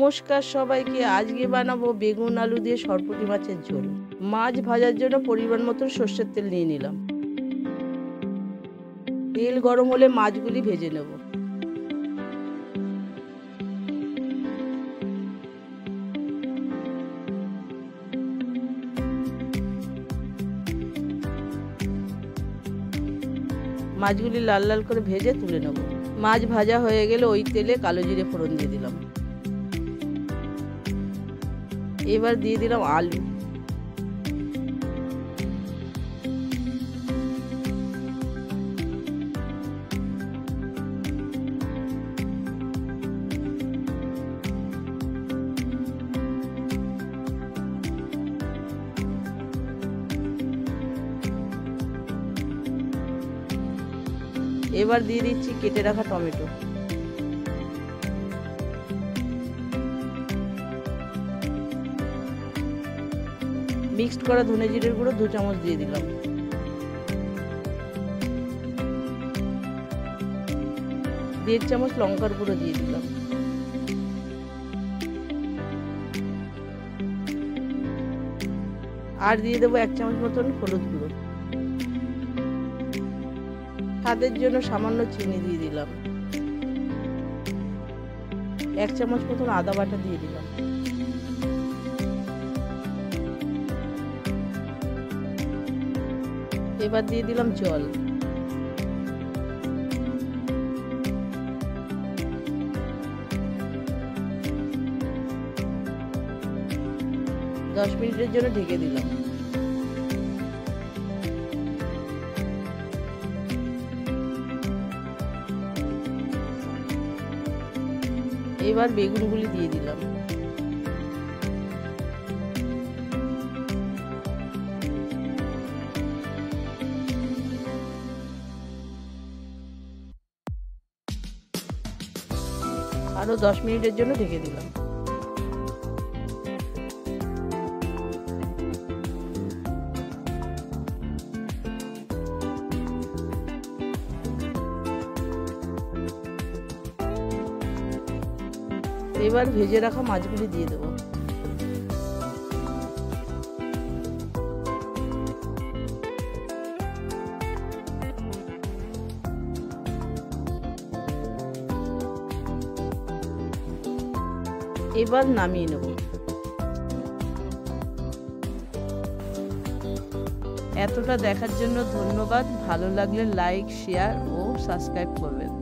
নমস্কার সবাইকে। আজকে বানাবো বেগুন আলু দিয়ে সরপুঁটি মাছের ঝোল। মাছ ভাজার জন্য পরিমাণ মতন সর্ষের তেল নিয়ে নিলাম। তেল গরম হলে মাছগুলি ভেজে নেব। মাছগুলি লাল লাল করে ভেজে তুলে নেব। মাছ ভাজা হয়ে গেলে ওই তেলে কালো জিরে ফোড়ন দিয়ে দিলাম। এবার দিয়ে দিলাম আলু। এবার দিয়ে দিচ্ছি কেটে রাখা টমেটো। মিক্সড করা ধনে জিরের গুঁড়ো 2 চামচ দিয়ে দিলাম। দেড় চামচ লঙ্কার গুঁড়ো দিয়ে দিলাম। আর দিয়ে দেবো 1 চামচ মতন হলুদ গুঁড়ো। স্বাদের জন্য সামান্য চিনি দিয়ে দিলাম। 1 চামচ মতন আদা বাটা দিয়ে দিলাম। এবার দিয়ে দিলাম জল। দশ মিনিটের জন্য ঢেকে দিলাম। এবার বেগুনগুলি দিয়ে দিলাম। আরো 10 মিনিটের জন্য ঢেকে দিলাম। এবার ভেজে রাখা মাছগুলি দিয়ে দেবো। এবার নামিয়ে নেব। এতটা দেখার জন্য ধন্যবাদ। ভালো লাগলে লাইক, শেয়ার ও সাবস্ক্রাইব করবেন।